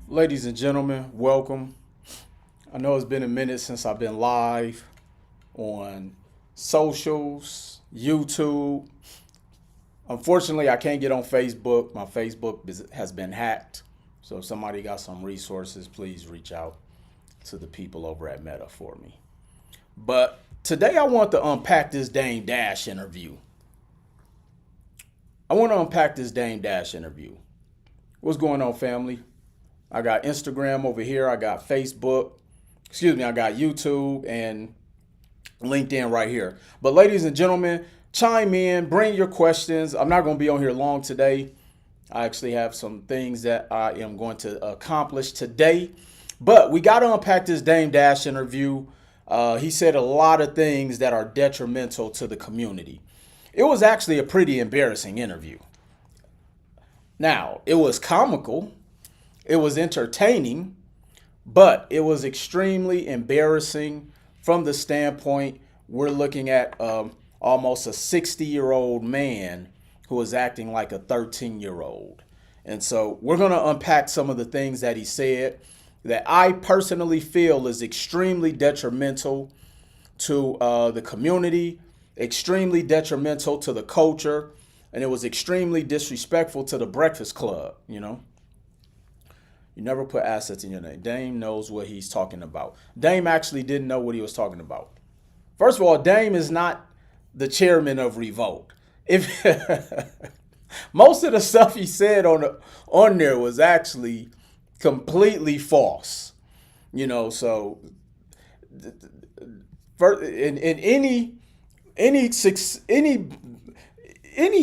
Ladies and gentlemen, welcome. I know it's been a minute since I've been live on socials, YouTube. Unfortunately, I can't get on Facebook. My Facebook has been hacked. So if somebody got some resources, please reach out to the people over at Meta for me. But today I want to unpack this Dame Dash interview. What's going on, family? I got Instagram over here. I got Facebook. I got YouTube and LinkedIn right here. But ladies and gentlemen, chime in, bring your questions. I'm not going to be on here long today. I actually have some things that I am going to accomplish today. But we got to unpack this Dame Dash interview. He said a lot of things that are detrimental to the community. It was actually a pretty embarrassing interview. Now, it was comical. It was entertaining, but it was extremely embarrassing from the standpoint we're looking at almost a 60-year-old man who is acting like a 13-year-old. And so we're going to unpack some of the things that he said that I personally feel is extremely detrimental to the community, extremely detrimental to the culture, and it was extremely disrespectful to the Breakfast Club, you know. You never put assets in your name. Dame knows what he's talking about. Dame actually didn't know what he was talking about. First of all, Dame is not the chairman of Revolt. If most of the stuff he said on there was actually completely false, you know. So, in any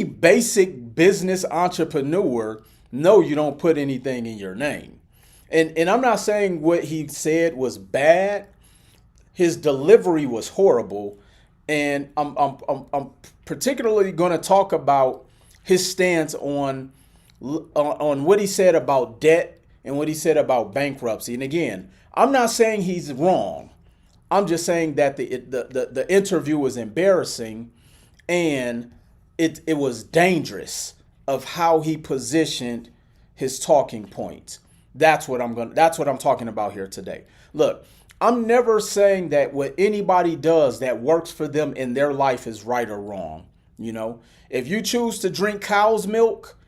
basic business entrepreneur, no, you don't put anything in your name. And I'm not saying what he said was bad. His delivery was horrible. And I'm particularly going to talk about his stance on what he said about debt and what he said about bankruptcy. And again, I'm not saying he's wrong. I'm just saying that the interview was embarrassing and it was dangerous of how he positioned his talking points. That's what I'm talking about here today. Look, I'm never saying that what anybody does that works for them in their life is right or wrong. You know, if you choose to drink cow's milk,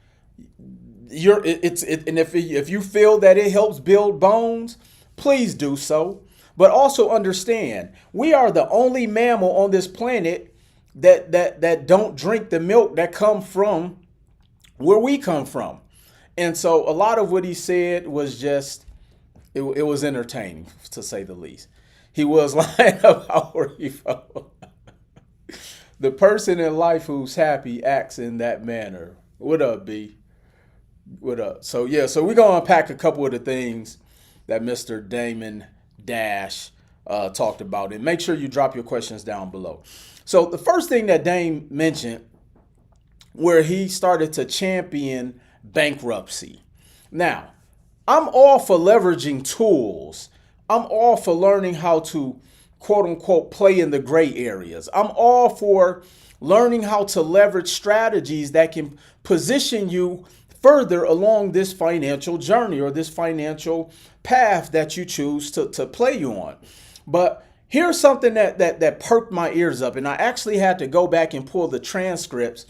and if you feel that it helps build bones, please do so. But also understand, we are the only mammal on this planet that don't drink the milk that come from where we come from. And so a lot of what he said was just, it was entertaining, to say the least. He was lying about where he felt. The person in life who's happy acts in that manner. What up, B? What up? So we're going to unpack a couple of the things that Mr. Damon Dash talked about. And make sure you drop your questions down below. So the first thing that Dame mentioned, where he started to champion bankruptcy. Now, I'm all for leveraging tools. I'm all for learning how to, quote unquote, play in the gray areas. I'm all for learning how to leverage strategies that can position you further along this financial journey or this financial path that you choose to play you on. But here's something that perked my ears up, and I actually had to go back and pull the transcripts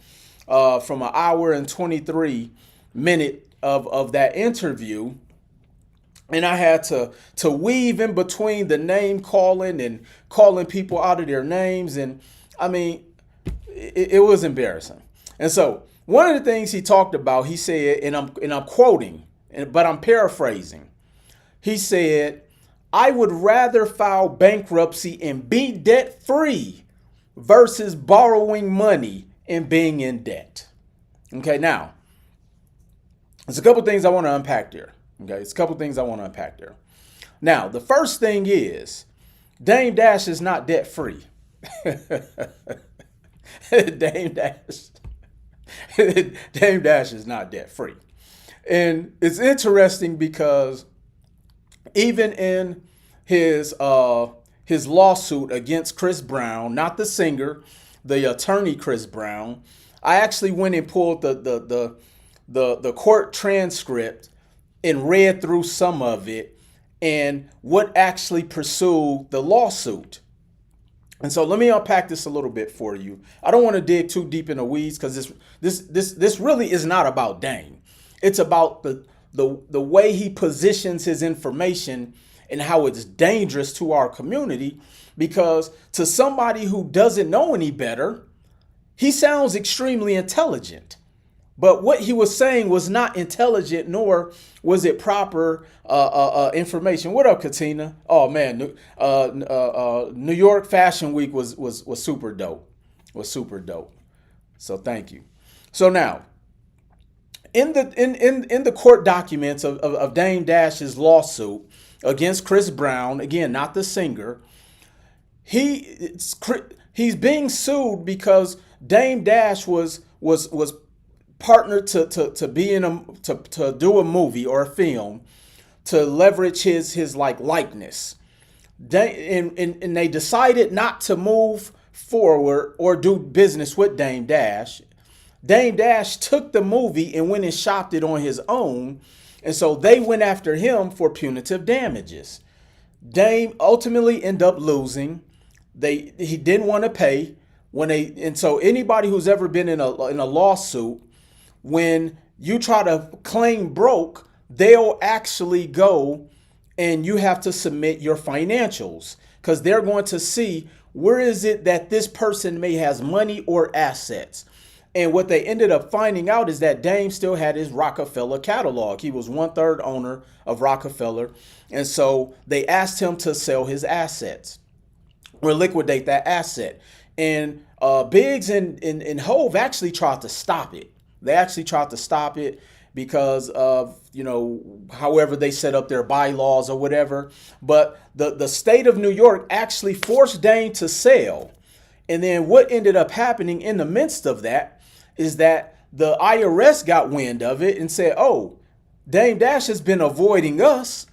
from an hour and 23 minute of that interview. And I had to weave in between the name calling and calling people out of their names. And I mean, it was embarrassing. And so one of the things he talked about, he said, and I'm quoting, but I'm paraphrasing. He said, "I would rather file bankruptcy and be debt free versus borrowing money and being in debt." Okay, now, there's a couple things I want to unpack there. Now, the first thing is, Dame Dash is not debt free. Dame Dash, Dame Dash is not debt free. And it's interesting because even in his lawsuit against Chris Brown, not the singer, the attorney Chris Brown, I actually went and pulled the court transcript and read through some of it and what actually pursued the lawsuit. And so let me unpack this a little bit for you. I don't want to dig too deep in the weeds because this really is not about Dame. It's about the way he positions his information and how it's dangerous to our community, because to somebody who doesn't know any better, he sounds extremely intelligent. But what he was saying was not intelligent, nor was it proper information. What up, Katina? Oh man, New York Fashion Week was super dope. Was super dope. So thank you. So now, in the court documents of Dame Dash's lawsuit against Chris Brown, again, not the singer, he's being sued because Dame Dash was partnered to be in to do a movie or a film to leverage his like likeness. And they decided not to move forward or do business with Dame Dash. Dame Dash took the movie and went and shopped it on his own. And so they went after him for punitive damages. Dame ultimately ended up losing. He didn't want to pay and so anybody who's ever been in a lawsuit, when you try to claim broke, they'll actually go and you have to submit your financials because they're going to see where is it that this person may has money or assets. And what they ended up finding out is that Dame still had his Rockefeller catalog. He was 1/3 owner of Rockefeller. And so they asked him to sell his assets or liquidate that asset. And Biggs and Hove actually tried to stop it. They actually tried to stop it because of, however they set up their bylaws or whatever. But the state of New York actually forced Dame to sell. And then what ended up happening in the midst of that is that the IRS got wind of it and said, oh, Dame Dash has been avoiding us.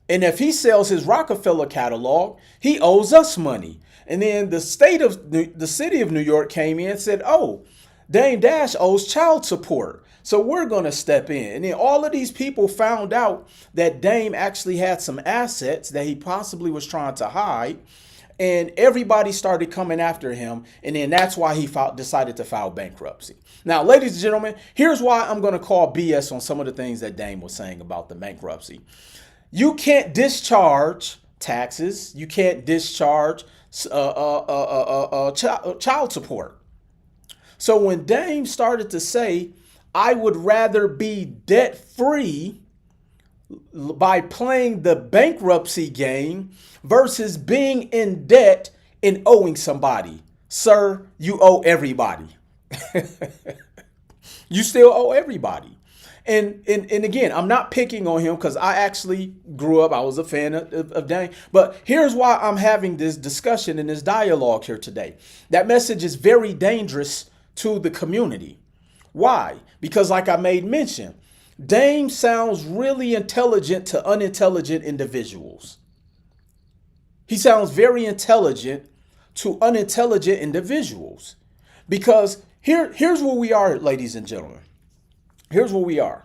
And if he sells his Rockefeller catalog, he owes us money. And then the city of New York came in and said, oh, Dame Dash owes child support. So we're going to step in. And then all of these people found out that Dame actually had some assets that he possibly was trying to hide. And everybody started coming after him. And then that's why he decided to file bankruptcy. Now, ladies and gentlemen, here's why I'm going to call BS on some of the things that Dame was saying about the bankruptcy. You can't discharge taxes. You can't discharge child support. So when Dame started to say, I would rather be debt free by playing the bankruptcy game versus being in debt and owing somebody. Sir, you owe everybody. You still owe everybody. And again, I'm not picking on him because I actually grew up, I was a fan of Dame. But here's why I'm having this discussion and this dialogue here today. That message is very dangerous to the community. Why? Because like I made mention, Dame sounds really intelligent to unintelligent individuals. He sounds very intelligent to unintelligent individuals. Because here's where we are, ladies and gentlemen. Here's where we are.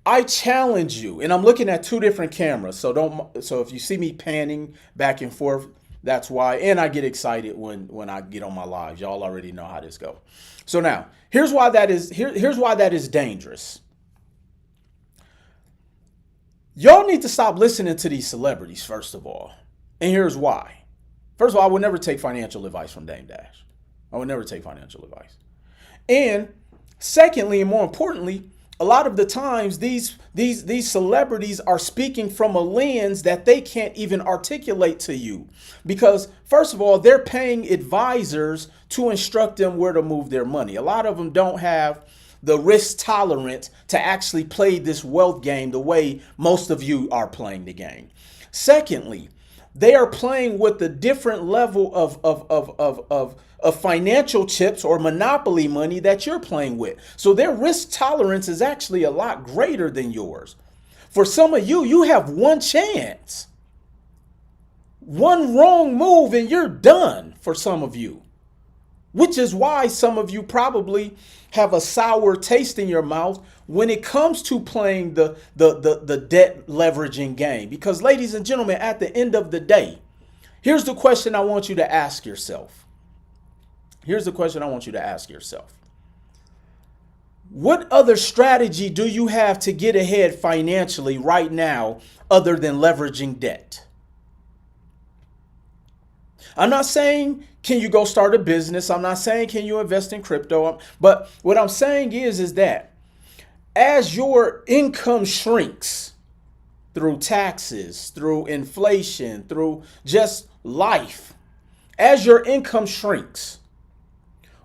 I challenge you, and I'm looking at two different cameras, so if you see me panning back and forth, that's why. And I get excited when I get on my lives. Y'all already know how this goes. So now, here's why that is dangerous. Y'all need to stop listening to these celebrities, first of all. And here's why. First of all, I would never take financial advice from Dame Dash. I would never take financial advice. And secondly, and more importantly, a lot of the times these celebrities are speaking from a lens that they can't even articulate to you. Because first of all, they're paying advisors to instruct them where to move their money. A lot of them don't have the risk tolerance to actually play this wealth game the way most of you are playing the game. Secondly, They are playing with a different level of financial chips or monopoly money that you're playing with. So their risk tolerance is actually a lot greater than yours. For some of you, you have one chance. One wrong move and you're done for some of you. Which is why some of you probably have a sour taste in your mouth when it comes to playing the debt leveraging game. Because ladies and gentlemen, at the end of the day, here's the question I want you to ask yourself. Here's the question I want you to ask yourself. What other strategy do you have to get ahead financially right now other than leveraging debt? I'm not saying, can you go start a business? I'm not saying, can you invest in crypto? But what I'm saying is that as your income shrinks through taxes, through inflation, through just life, as your income shrinks,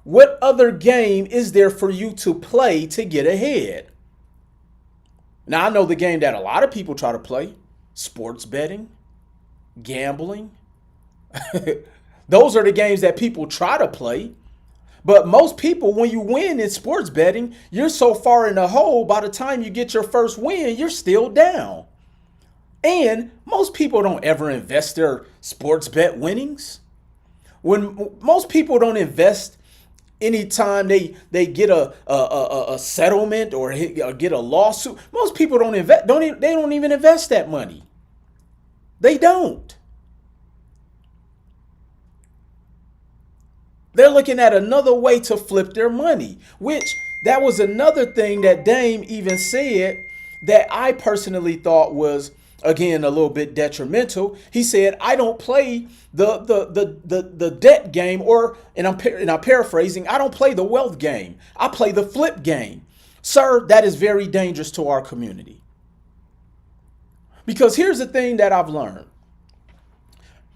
what other game is there for you to play to get ahead? Now, I know the game that a lot of people try to play: sports betting, gambling. Those are the games that people try to play. But most people, when you win in sports betting, you're so far in the hole, by the time you get your first win, you're still down. And most people don't ever invest their sports bet winnings. When most people don't invest anytime they get a settlement or get a lawsuit, most people don't invest. They don't even invest that money. They don't. They're looking at another way to flip their money, which that was another thing that Dame even said that I personally thought was, again, a little bit detrimental. He said, I don't play the debt game, and I'm paraphrasing, I don't play the wealth game. I play the flip game. Sir, that is very dangerous to our community. Because here's the thing that I've learned.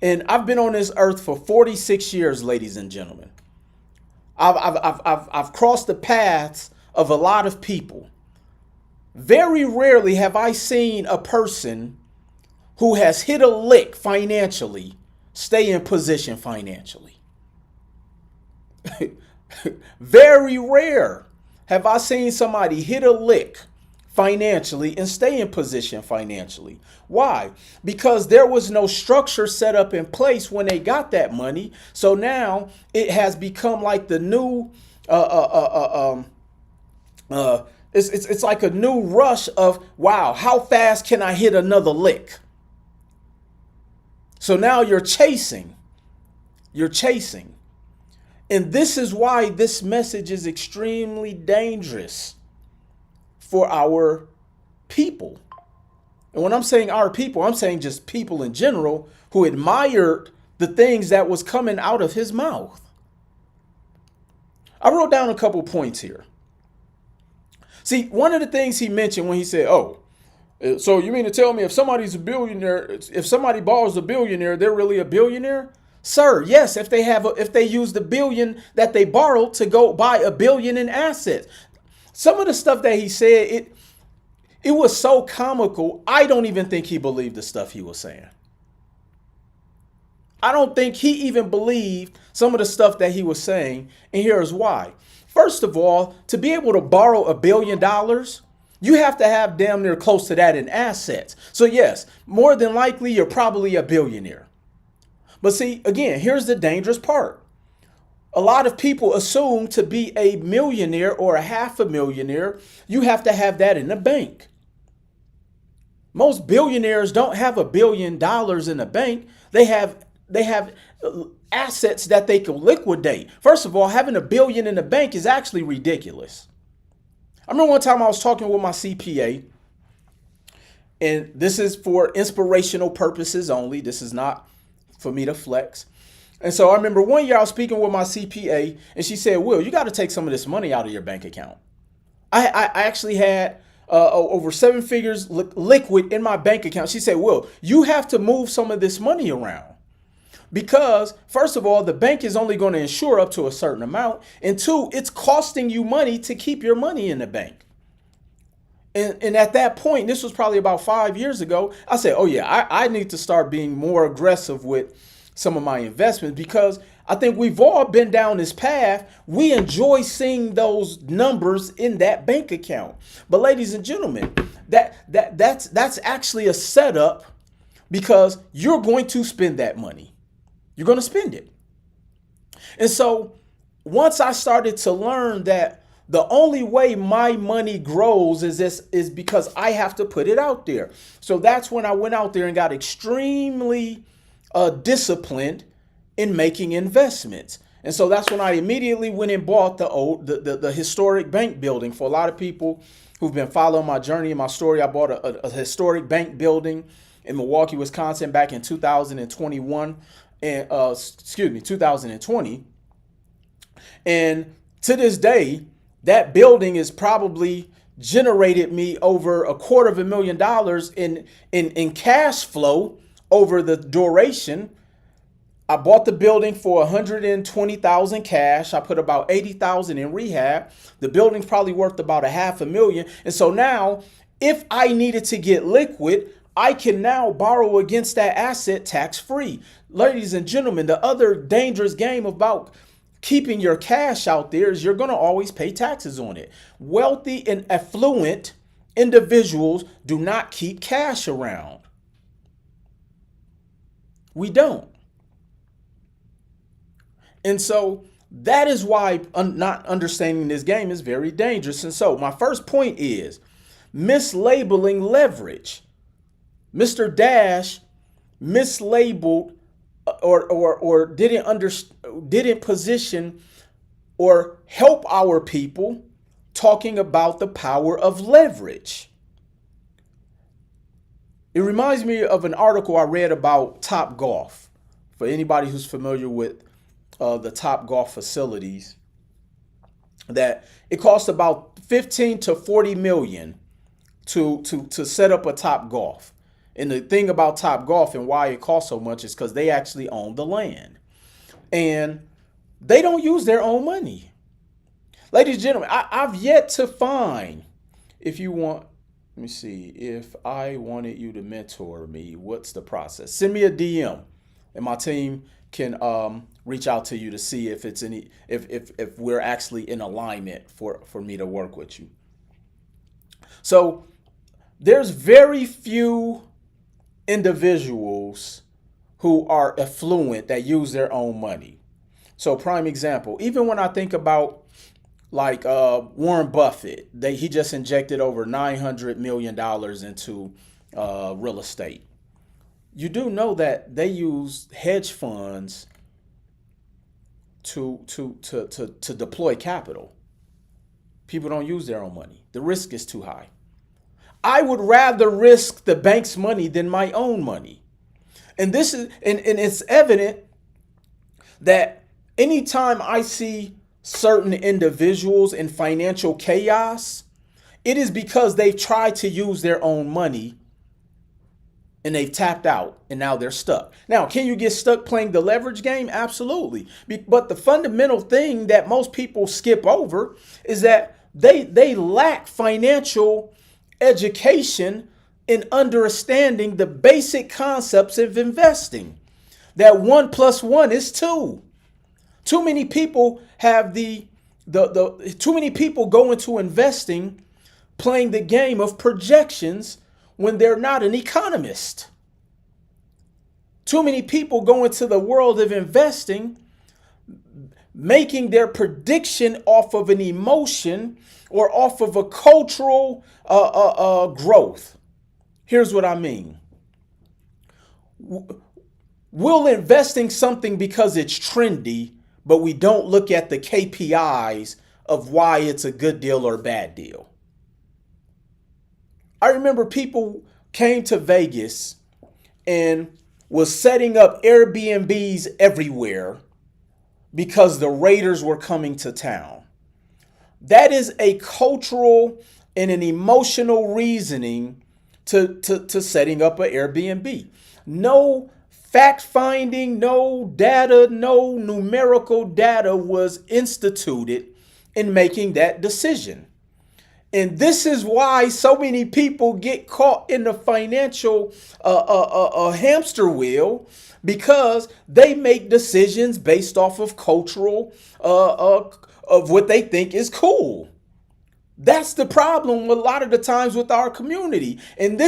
And I've been on this earth for 46 years, ladies and gentlemen. I've crossed the paths of a lot of people. Very rarely have I seen a person who has hit a lick financially stay in position financially. Very rare have I seen somebody hit a lick financially and stay in position financially. Why? Because there was no structure set up in place when they got that money. So now it has become like the new it's like a new rush of, wow, how fast can I hit another lick? So now you're chasing. And this is why this message is extremely dangerous for our people. And when I'm saying our people, I'm saying just people in general who admired the things that was coming out of his mouth. I wrote down a couple points here. See, one of the things he mentioned when he said, oh, so you mean to tell me if somebody's a billionaire, if somebody borrows a billionaire, they're really a billionaire? Sir, yes, if they use the billion that they borrowed to go buy a billion in assets. Some of the stuff that he said, it was so comical. I don't even think he believed the stuff he was saying. I don't think he even believed some of the stuff that he was saying. And here's why. First of all, to be able to borrow $1 billion, you have to have damn near close to that in assets. So yes, more than likely, you're probably a billionaire. But see, again, here's the dangerous part. A lot of people assume to be a millionaire or a half a millionaire, you have to have that in the bank. Most billionaires don't have $1 billion in the bank. They have assets that they can liquidate. First of all, having $1 billion in the bank is actually ridiculous. I remember one time I was talking with my CPA, and this is for inspirational purposes only. This is not for me to flex. And so I remember one year I was speaking with my CPA, and she said, Will, you got to take some of this money out of your bank account. I actually had over 7 figures liquid in my bank account. She said, Will, you have to move some of this money around. Because, first of all, the bank is only going to insure up to a certain amount. And 2, it's costing you money to keep your money in the bank. And at that point, this was probably about 5 years ago, I said, oh yeah, I need to start being more aggressive with some of my investments, because I think we've all been down this path. We enjoy seeing those numbers in that bank account. But ladies and gentlemen, that's actually a setup, because you're going to spend that money. You're going to spend it. And so once I started to learn that the only way my money grows is because I have to put it out there. So that's when I went out there and got extremely disciplined in making investments. And so that's when I immediately went and bought the historic bank building. For a lot of people who've been following my journey and my story, I bought a historic bank building in Milwaukee, Wisconsin back in 2021 and 2020. And to this day, that building has probably generated me over $250,000 in cash flow over the duration. I bought the building for $120,000 cash. I put about $80,000 in rehab. The building's probably worth about $500,000. And so now, if I needed to get liquid, I can now borrow against that asset tax-free. Ladies and gentlemen, the other dangerous game about keeping your cash out there is you're going to always pay taxes on it. Wealthy and affluent individuals do not keep cash around. We don't. And so that is why not understanding this game is very dangerous. And so my first point is mislabeling leverage. Mr. Dash mislabeled or didn't position or help our people talking about the power of leverage. It reminds me of an article I read about Top Golf. For anybody who's familiar with the Top Golf facilities, that it costs about 15 to 40 million to set up a Top Golf. And the thing about Top Golf and why it costs so much is because they actually own the land. And they don't use their own money. Ladies and gentlemen, I've yet to find, if you want, let me see, if I wanted you to mentor me, what's the process? Send me a DM and my team can reach out to you to see if it's if we're actually in alignment for me to work with you. So there's very few individuals who are affluent that use their own money. So prime example, even when I think about like Warren Buffett, he just injected over $900 million into real estate. You do know that they use hedge funds to deploy capital. People don't use their own money. The risk is too high. I would rather risk the bank's money than my own money. And this is and it's evident that anytime I see certain individuals in financial chaos, it is because they've tried to use their own money and they've tapped out and now they're stuck. Now, can you get stuck playing the leverage game? Absolutely. But the fundamental thing that most people skip over is that they lack financial education in understanding the basic concepts of investing. That 1 + 1 is 2. Too many people have too many people go into investing playing the game of projections when they're not an economist. Too many people go into the world of investing making their prediction off of an emotion or off of a cultural growth. Here's what I mean. We'll investing something because it's trendy, but we don't look at the KPIs of why it's a good deal or bad deal. I remember people came to Vegas and was setting up Airbnbs everywhere because the Raiders were coming to town. That is a cultural and an emotional reasoning to setting up an Airbnb. No fact finding, no data, no numerical data was instituted in making that decision. And this is why so many people get caught in the financial hamster wheel, because they make decisions based off of cultural of what they think is cool. That's the problem a lot of the times with our community. And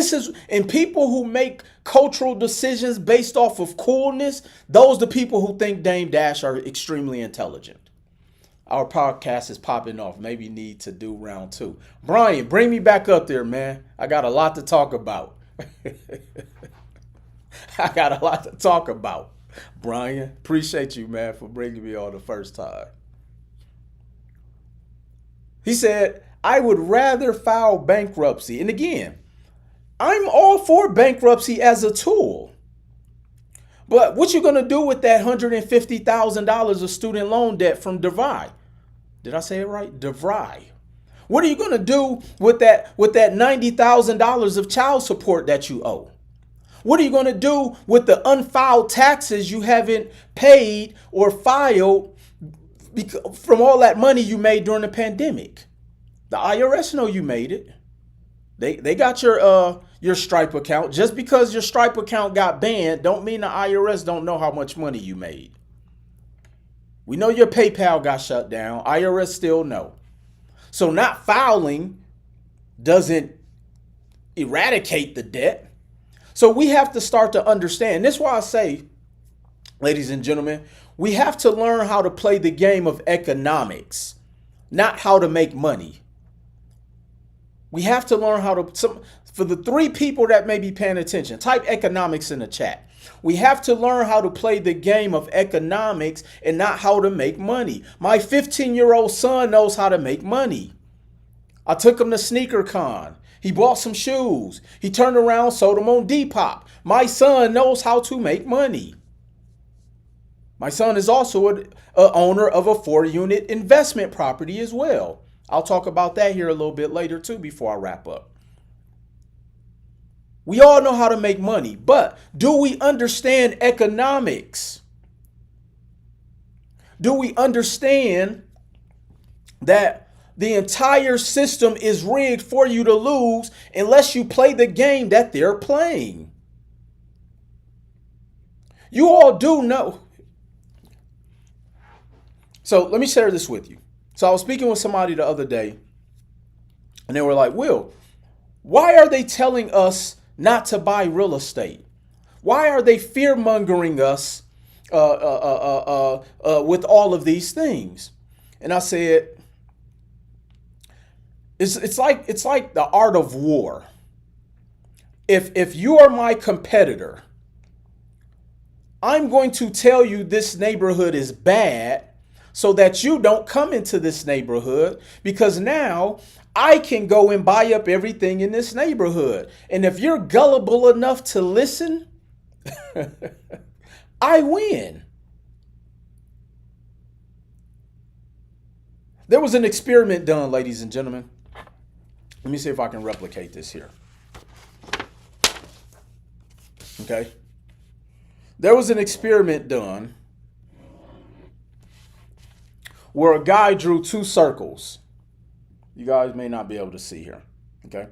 people who make cultural decisions based off of coolness, those the people who think Dame Dash are extremely intelligent. Our podcast is popping off. Maybe need to do round 2. Brian, bring me back up there, man. I got a lot to talk about. I got a lot to talk about. Brian, appreciate you, man, for bringing me on the first time. He said, I would rather file bankruptcy. And again, I'm all for bankruptcy as a tool. But what you going to do with that $150,000 of student loan debt from DeVry? Did I say it right? DeVry. What are you going to do with that $90,000 of child support that you owe? What are you going to do with the unfiled taxes you haven't paid or filed from all that money you made during the pandemic? The IRS know you made it. They got your Stripe account. Just because your Stripe account got banned don't mean the IRS don't know how much money you made. We know your PayPal got shut down. IRS still know. So not filing doesn't eradicate the debt. So we have to start to understand. That's why I say, ladies and gentlemen, we have to learn how to play the game of economics, not how to make money. We have to learn how to, for the 3 people that may be paying attention, type economics in the chat. We have to learn how to play the game of economics and not how to make money. My 15-year-old son knows how to make money. I took him to SneakerCon. He bought some shoes. He turned around, sold them on Depop. My son knows how to make money. My son is also an owner of a 4-unit investment property as well. I'll talk about that here a little bit later too before I wrap up. We all know how to make money, but do we understand economics? Do we understand that the entire system is rigged for you to lose unless you play the game that they're playing? You all do know. So let me share this with you. So I was speaking with somebody the other day, and they were like, Will, why are they telling us not to buy real estate? Why are they fear-mongering us with all of these things? And I said, it's like the art of war. If you are my competitor, I'm going to tell you this neighborhood is bad so that you don't come into this neighborhood, because now I can go and buy up everything in this neighborhood. And if you're gullible enough to listen, I win. There was an experiment done, ladies and gentlemen. Let me see if I can replicate this here. Okay. There was an experiment done where a guy drew 2 circles. You guys may not be able to see here. Okay.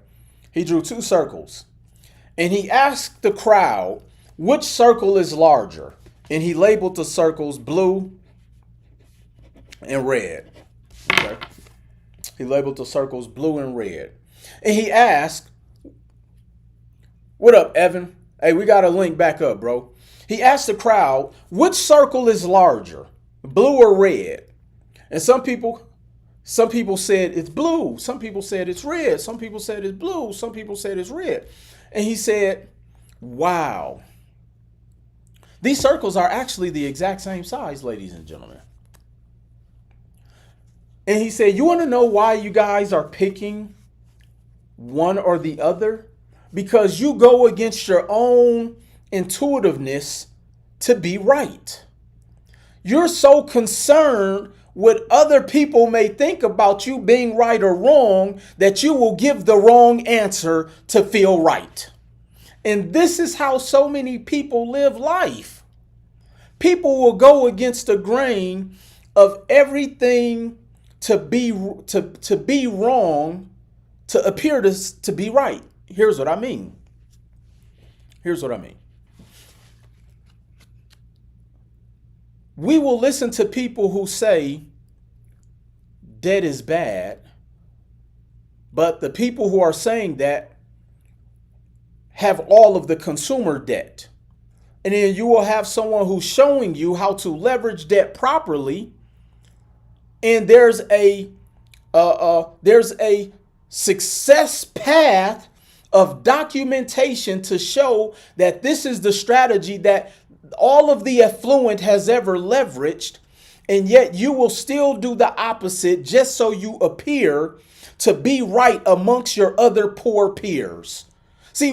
He drew 2 circles and he asked the crowd, which circle is larger? And he labeled the circles blue and red. Okay. He labeled the circles blue and red. And he asked, what up, Evan? Hey, we got to link back up, bro. He asked the crowd, which circle is larger, blue or red? And some people said it's blue. Some people said it's red. Some people said it's blue. Some people said it's red. And he said, wow. These circles are actually the exact same size, ladies and gentlemen. And he said, you want to know why you guys are picking one or the other? Because you go against your own intuitiveness to be right. You're so concerned what other people may think about you being right or wrong that you will give the wrong answer to feel right. And this is how so many people live life. People will go against the grain of everything to be wrong to appear to be right. Here's what I mean. Here's what I mean. We will listen to people who say debt is bad, but the people who are saying that have all of the consumer debt. And then you will have someone who's showing you how to leverage debt properly. And there's a success path of documentation to show that this is the strategy that all of the affluent has ever leveraged. And yet you will still do the opposite just so you appear to be right amongst your other poor peers. See,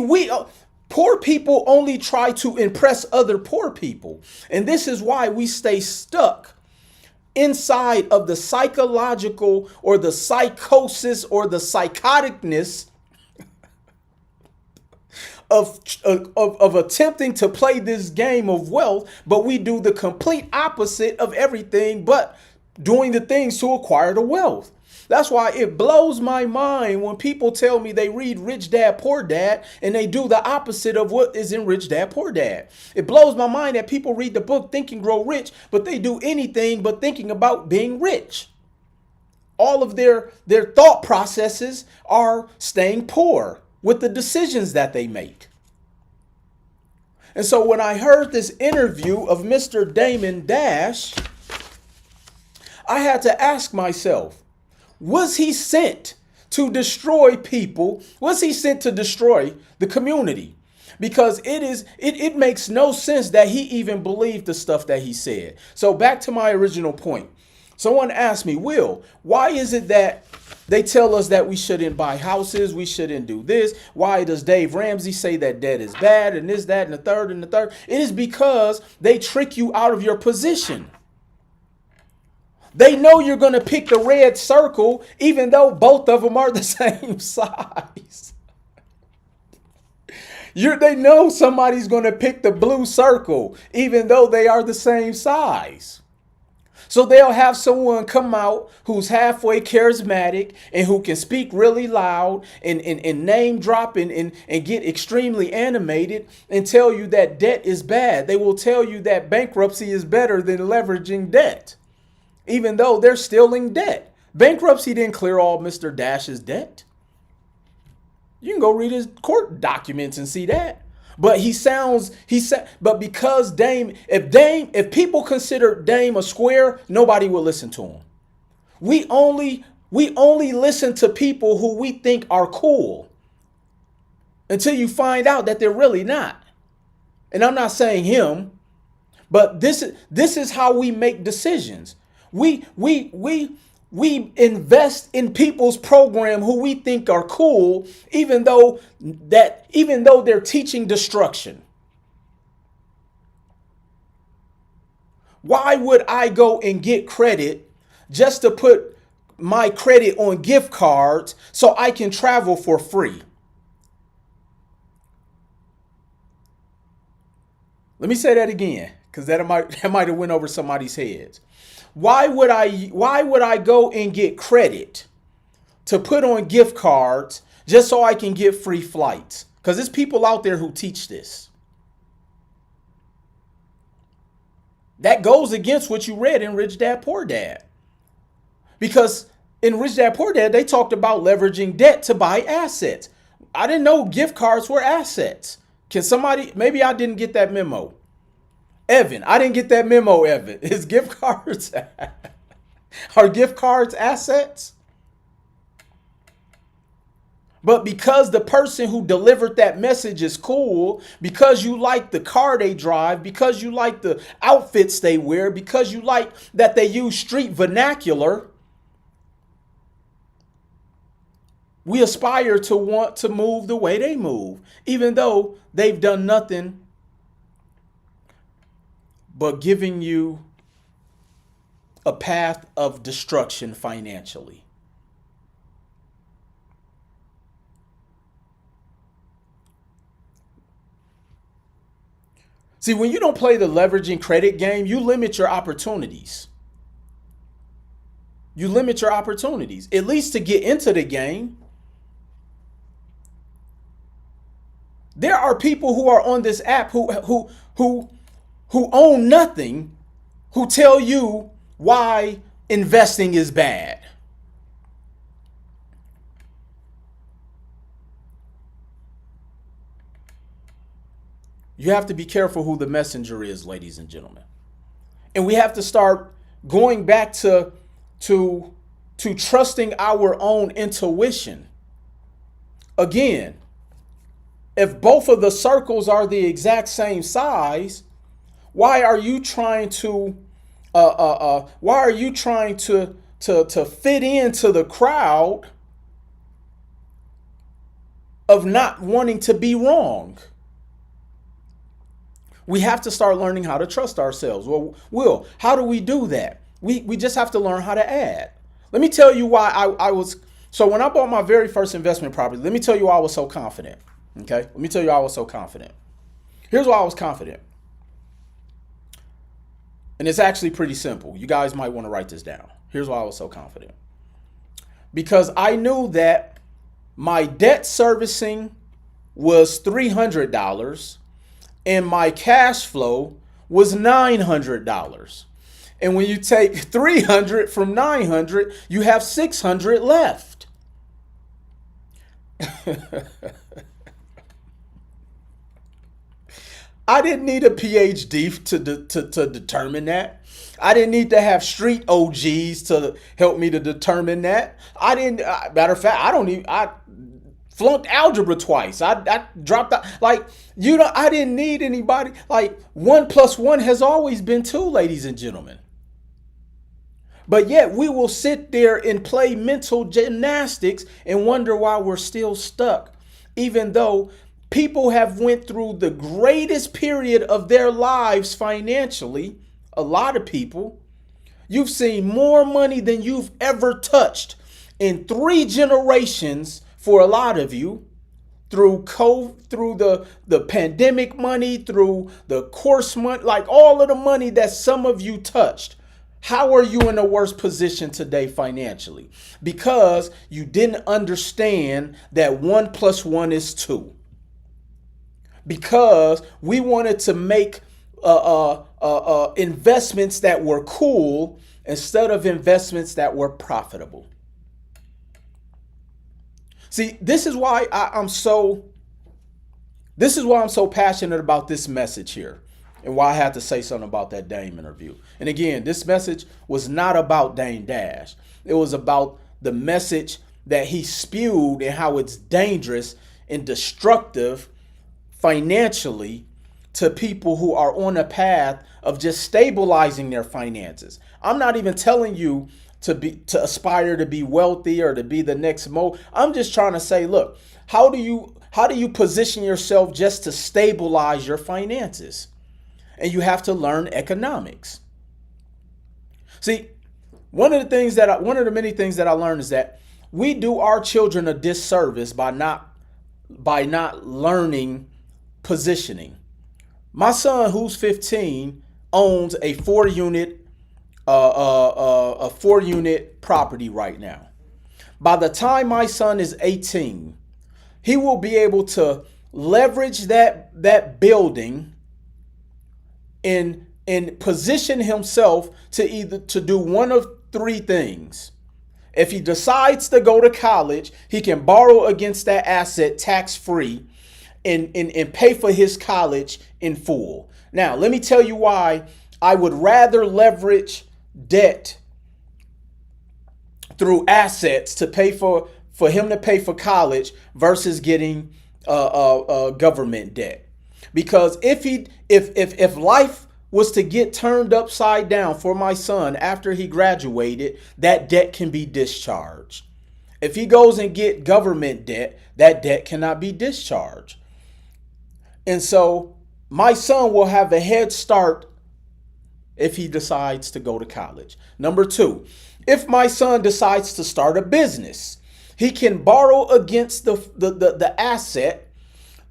poor people only try to impress other poor people. And this is why we stay stuck inside of the psychological or the psychosis or the psychoticness of attempting to play this game of wealth, but we do the complete opposite of everything but doing the things to acquire the wealth. That's why it blows my mind when people tell me they read Rich Dad, Poor Dad, and they do the opposite of what is in Rich Dad, Poor Dad. It blows my mind that people read the book Think and Grow Rich, but they do anything but thinking about being rich. All of their thought processes are staying poor with the decisions that they make. And so when I heard this interview of Mr. Damon Dash, I had to ask myself, was he sent to destroy people? Was he sent to destroy the community? Because it makes no sense that he even believed the stuff that he said. So back to my original point. Someone asked me, Will, why is it that they tell us that we shouldn't buy houses, we shouldn't do this? Why does Dave Ramsey say that debt is bad and this, that, and the third and the third? It is because they trick you out of your position. They know you're going to pick the red circle, even though both of them are the same size. They know somebody's going to pick the blue circle, even though they are the same size. So they'll have someone come out who's halfway charismatic and who can speak really loud and name drop and get extremely animated and tell you that debt is bad. They will tell you that bankruptcy is better than leveraging debt, even though they're still in debt. Bankruptcy didn't clear all Mr. Dash's debt. You can go read his court documents and see that. But but because if people consider Dame a square, nobody will listen to him. We only listen to people who we think are cool until you find out that they're really not. And I'm not saying him, but this is how we make decisions. We invest in people's program who we think are cool, even though they're teaching destruction. Why would I go and get credit just to put my credit on gift cards so I can travel for free? Let me say that again, because that might have went over somebody's heads. Why would I go and get credit to put on gift cards just so I can get free flights? Because there's people out there who teach this. That goes against what you read in Rich Dad, Poor Dad. Because in Rich Dad, Poor Dad, they talked about leveraging debt to buy assets. I didn't know gift cards were assets. Maybe I didn't get that memo. Evan, I didn't get that memo, Evan. Is gift cards, are gift cards assets? But because the person who delivered that message is cool, because you like the car they drive, because you like the outfits they wear, because you like that they use street vernacular, we aspire to want to move the way they move, even though they've done nothing but giving you a path of destruction financially. See, when you don't play the leveraging credit game, you limit your opportunities. You limit your opportunities, at least to get into the game. There are people who are on this app who own nothing, who tell you why investing is bad. You have to be careful who the messenger is, ladies and gentlemen. And we have to start going back to trusting our own intuition. Again, if both of the circles are the exact same size, why are you trying to fit into the crowd of not wanting to be wrong? We have to start learning how to trust ourselves. Well, Will, how do we do that? We just have to learn how to add. Let me tell you why I was. So when I bought my very first investment property, let me tell you why I was so confident. Okay? Let me tell you why I was so confident. Here's why I was confident. And it's actually pretty simple. You guys might want to write this down. Here's why I was so confident. Because I knew that my debt servicing was $300 and my cash flow was $900. And when you take 300 from 900, you have 600 left. I didn't need a PhD to determine that. I didn't need to have street OGs to help me to determine that. I didn't. Matter of fact, I flunked algebra twice. I dropped out. Like, I didn't need anybody. Like, 1 + 1 has always been 2, ladies and gentlemen. But yet we will sit there and play mental gymnastics and wonder why we're still stuck, even though people have went through the greatest period of their lives financially. A lot of people. You've seen more money than you've ever touched in 3 generations for a lot of you, through COVID, through the pandemic money, through the course money, like all of the money that some of you touched. How are you in a worse position today financially? Because you didn't understand that 1 + 1 is 2. Because we wanted to make investments that were cool instead of investments that were profitable. See, this is why I'm so passionate about this message here, and why I had to say something about that Dame interview. And again, this message was not about Dame Dash. It was about the message that he spewed and how it's dangerous and destructive financially to people who are on a path of just stabilizing their finances. I'm not even telling you to aspire to be wealthy or to be the next Mo. I'm just trying to say, look, how do you position yourself just to stabilize your finances? And you have to learn economics. See, one of the many things that I learned is that we do our children a disservice by not learning positioning. My son, who's 15, owns a 4-unit property right now. By the time my son is 18, he will be able to leverage that building and position himself to do one of 3 things. If he decides to go to college, he can borrow against that asset tax-free and pay for his college in full. Now, let me tell you why I would rather leverage debt through assets to pay for him to pay for college versus getting government debt. Because if life was to get turned upside down for my son after he graduated, that debt can be discharged. If he goes and get government debt, that debt cannot be discharged. And so my son will have a head start if he decides to go to college. Number 2, if my son decides to start a business, he can borrow against the asset,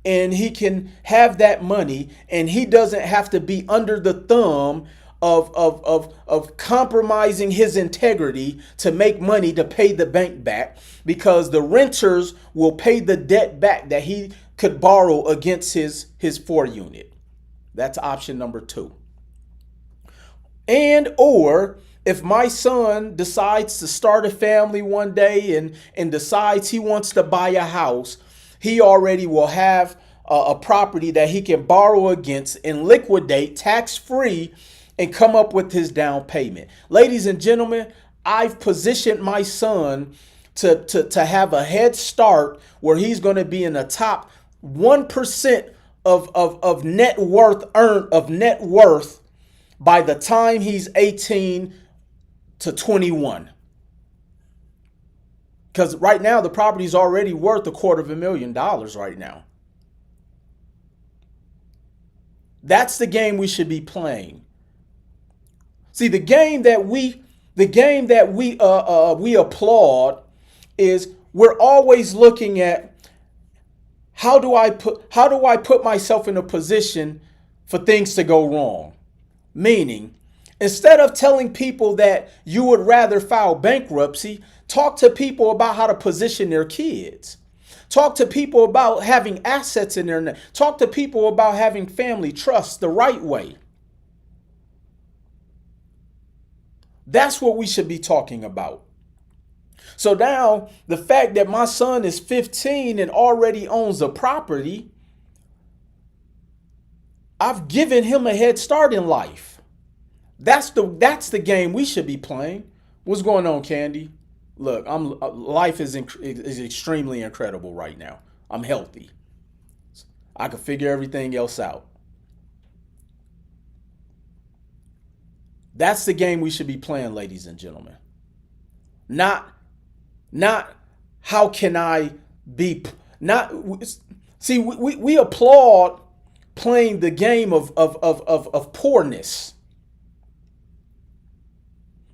and he can have that money, and he doesn't have to be under the thumb of compromising his integrity to make money to pay the bank back, because the renters will pay the debt back that he could borrow against his 4 unit. That's option number 2. And or if my son decides to start a family one day and decides he wants to buy a house, he already will have a property that he can borrow against and liquidate tax-free and come up with his down payment. Ladies and gentlemen, I've positioned my son to have a head start where he's going to be in the top 1% of net worth by the time he's 18 to 21. Because right now the property's already worth $250,000 right now. That's the game we should be playing. See, the game that we applaud is we're always looking at how do I put myself in a position for things to go wrong? Meaning, instead of telling people that you would rather file bankruptcy, talk to people about how to position their kids. Talk to people about having assets in their name. Talk to people about having family trust the right way. That's what we should be talking about. So now the fact that my son is 15 and already owns a property, I've given him a head start in life. That's the game we should be playing. What's going on, Candy? Look, life is extremely incredible right now. I'm healthy. I can figure everything else out. That's the game we should be playing, ladies and gentlemen. Not how can I be, see, we applaud playing the game of poorness.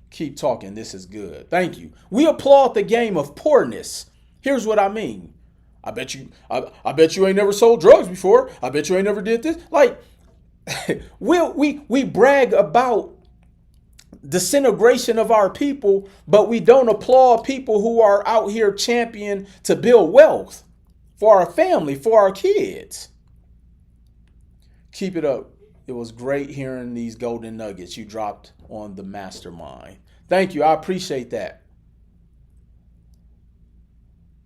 Keep talking. This is good. Thank you. We applaud the game of poorness. Here's what I mean. I bet you ain't never sold drugs before. I bet you ain't never did this. Like, we brag about disintegration of our people, but we don't applaud people who are out here championing to build wealth for our family, for our kids. Keep it up. It was great hearing these golden nuggets you dropped on the mastermind. Thank you. I appreciate that.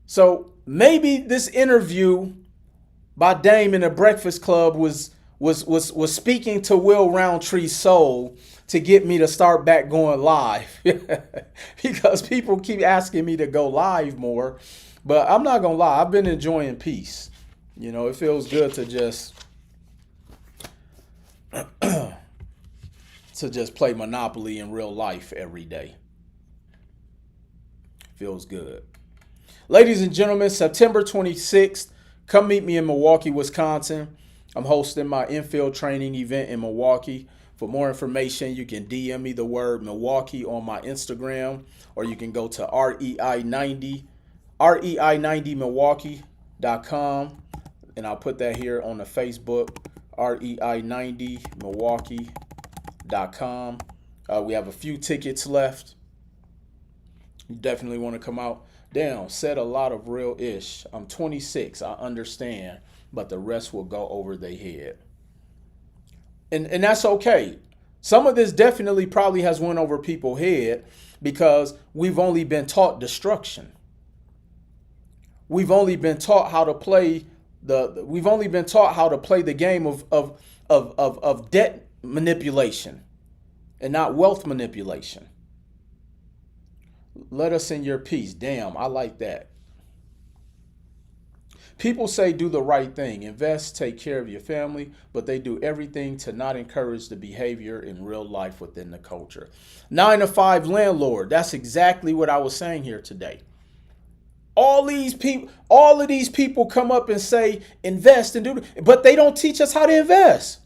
So maybe this interview by Dame in the Breakfast Club was speaking to Will Roundtree's soul to get me to start back going live because people keep asking me to go live more, but I'm not going to lie. I've been enjoying peace. You know, it feels good to just play Monopoly in real life every day. Feels good. Ladies and gentlemen, September 26th, come meet me in Milwaukee, Wisconsin. I'm hosting my infield training event in Milwaukee. For more information, you can DM me the word Milwaukee on my Instagram, or you can go to rei90milwaukee.com, and I'll put that here on the Facebook, rei90milwaukee.com. We have a few tickets left. You definitely want to come out. Damn, said a lot of real ish. I'm 26, I understand, but the rest will go over their head. And that's okay. Some of this definitely probably has went over people's head because we've only been taught destruction. We've only been taught how to play the game of debt manipulation and not wealth manipulation. Let us in your peace. Damn, I like that. People say do the right thing, invest, take care of your family, but they do everything to not encourage the behavior in real life within the culture. 9 to 5 landlord. That's exactly what I was saying here today. All of these people come up and say invest and do, but they don't teach us how to invest.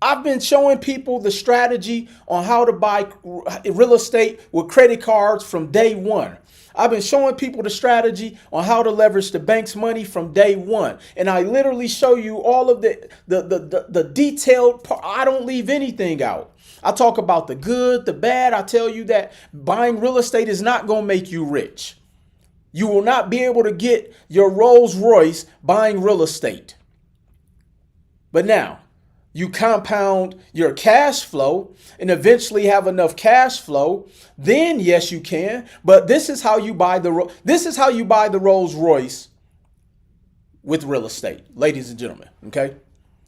I've been showing people the strategy on how to buy real estate with credit cards from day one. I've been showing people the strategy on how to leverage the bank's money from day one. And I literally show you all of the detailed part. I don't leave anything out. I talk about the good, the bad. I tell you that buying real estate is not going to make you rich. You will not be able to get your Rolls Royce buying real estate. But now, you compound your cash flow and eventually have enough cash flow, then yes, you can. But this is how you buy the Rolls Royce with real estate, ladies and gentlemen. Okay,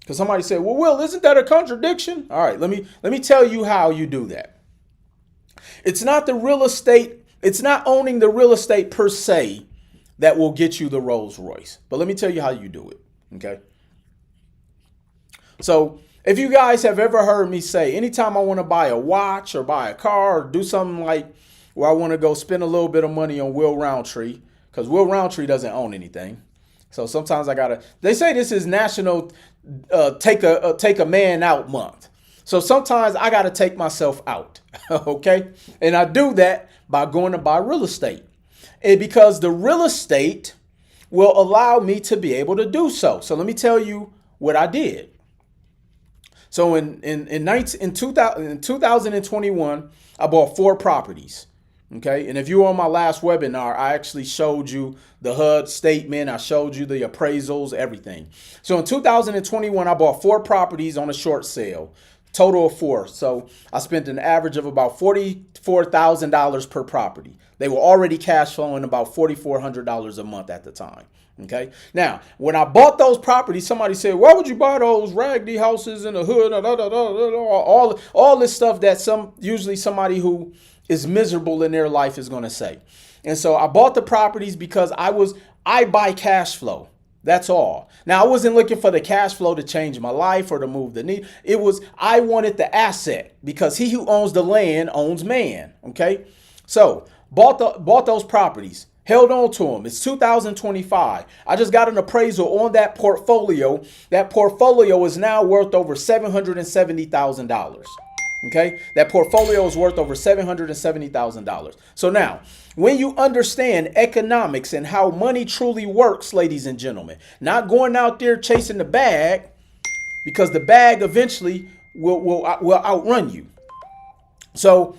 because somebody said, "Well, Will, isn't that a contradiction?" All right, let me tell you how you do that. It's not the real estate. It's not owning the real estate per se that will get you the Rolls Royce. But let me tell you how you do it. Okay. So if you guys have ever heard me say, anytime I want to buy a watch or buy a car or do something like where I want to go spend a little bit of money on Will Roundtree, because Will Roundtree doesn't own anything. So sometimes they say this is National Take a Man Out Month. So sometimes I got to take myself out. Okay. And I do that by going to buy real estate. And because the real estate will allow me to be able to do so. So let me tell you what I did. So in 2021, I bought 4 properties. Okay. And if you were on my last webinar, I actually showed you the HUD statement. I showed you the appraisals, everything. So in 2021, I bought 4 properties on a short sale, total of 4. So I spent an average of about $44,000 per property. They were already cash flowing about $4,400 a month at the time. Okay. Now, when I bought those properties, somebody said, "Why would you buy those raggedy houses in the hood?" All this stuff that usually somebody who is miserable in their life is going to say. And so I bought the properties because I buy cash flow. That's all. Now, I wasn't looking for the cash flow to change my life or to move the need. I wanted the asset because he who owns the land owns man. Okay. So bought those properties. Held on to them. It's 2025. I just got an appraisal on that portfolio. That portfolio is now worth over $770,000. Okay. That portfolio is worth over $770,000. So now, when you understand economics and how money truly works, ladies and gentlemen, not going out there chasing the bag, because the bag eventually will outrun you. So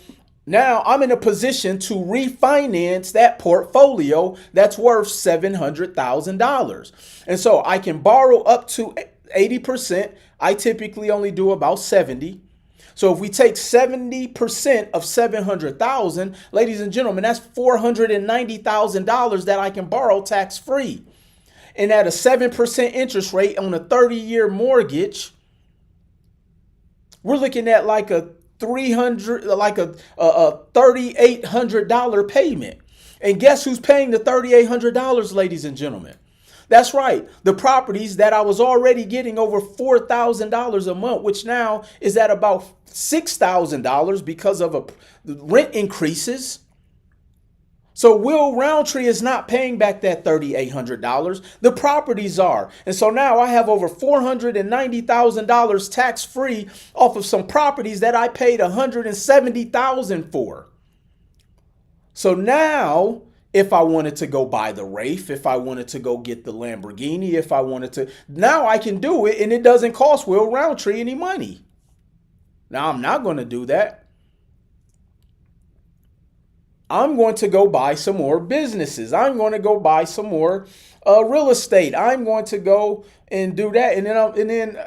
now I'm in a position to refinance that portfolio that's worth $700,000. And so I can borrow up to 80%. I typically only do about 70. So if we take 70% of 700,000, ladies and gentlemen, that's $490,000 that I can borrow tax free. And at a 7% interest rate on a 30-year mortgage, we're looking at like a $3,800 payment. And guess who's paying the $3,800, ladies and gentlemen? That's right. The properties that I was already getting over $4,000 a month, which now is at about $6,000 because of rent increases. So Will Roundtree is not paying back that $3,800. The properties are. And so now I have over $490,000 tax free off of some properties that I paid $170,000 for. So now, if I wanted to go buy the Wraith, if I wanted to go get the Lamborghini, now I can do it and it doesn't cost Will Roundtree any money. Now I'm not going to do that. I'm going to go buy some more businesses. I'm going to go buy some more real estate. I'm going to go and do that. And then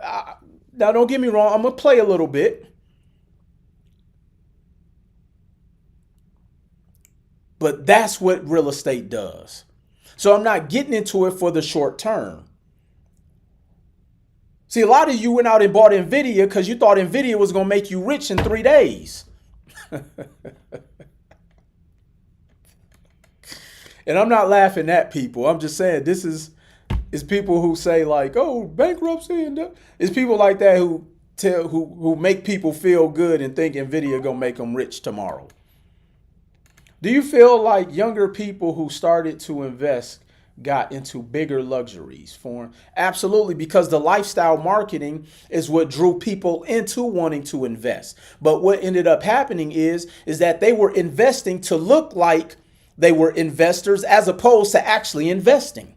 now don't get me wrong. I'm going to play a little bit. But that's what real estate does. So I'm not getting into it for the short term. See, a lot of you went out and bought Nvidia because you thought Nvidia was going to make you rich in 3 days. And I'm not laughing at people. I'm just saying this is people who say like, "Oh, bankruptcy," and it's people like that who make people feel good and think Nvidia gonna make them rich tomorrow. Do you feel like younger people who started to invest got into bigger luxuries for them? Absolutely, because the lifestyle marketing is what drew people into wanting to invest. But what ended up happening is that they were investing to look like they were investors as opposed to actually investing.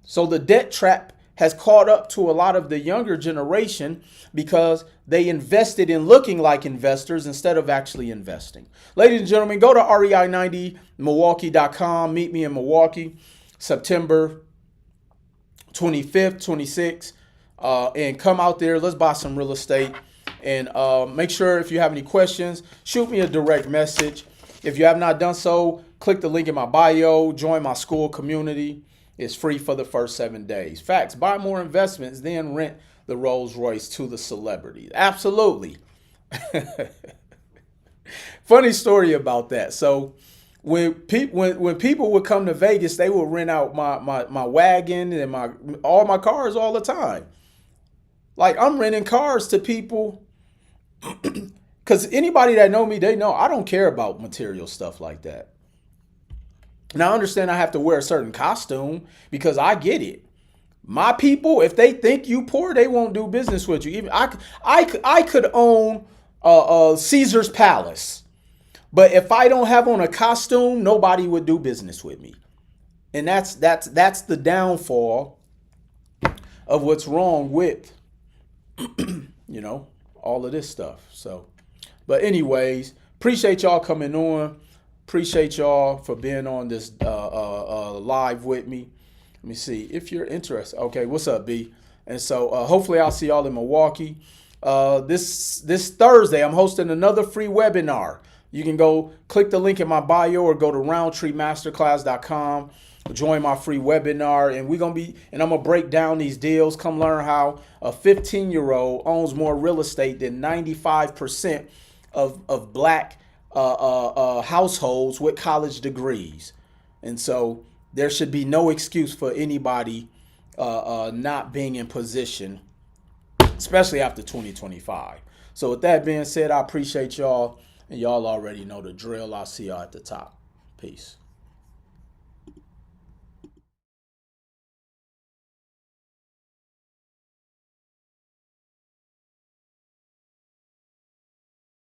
So the debt trap has caught up to a lot of the younger generation because they invested in looking like investors instead of actually investing. Ladies and gentlemen, go to rei90milwaukee.com. Meet me in Milwaukee, September 25th, 26th, and come out there. Let's buy some real estate. And make sure if you have any questions, shoot me a direct message. If you have not done so, click the link in my bio. Join my school community. It's free for the first 7 days. Facts, buy more investments, then rent the Rolls Royce to the celebrities. Absolutely. Funny story about that. So when people would come to Vegas, they would rent out my wagon and all my cars all the time. Like, I'm renting cars to people because anybody that know me, they know I don't care about material stuff like that. Now, I understand I have to wear a certain costume because I get it. My people, if they think you poor, they won't do business with you. Even I could own Caesar's Palace, but if I don't have on a costume, nobody would do business with me. And that's the downfall of what's wrong with all of this stuff. So, but anyways, appreciate y'all coming on. Appreciate y'all for being on this live with me. Let me see if you're interested. Okay, what's up, B? And so hopefully I'll see y'all in Milwaukee. This Thursday, I'm hosting another free webinar. You can go click the link in my bio or go to roundtreemasterclass.com. Join my free webinar, and I'm gonna break down these deals. Come learn how a 15-year-old owns more real estate than 95% of black households with college degrees. And so there should be no excuse for anybody not being in position, especially after 2025. So with that being said, I appreciate y'all, and y'all already know the drill. I'll see y'all at the top. Peace.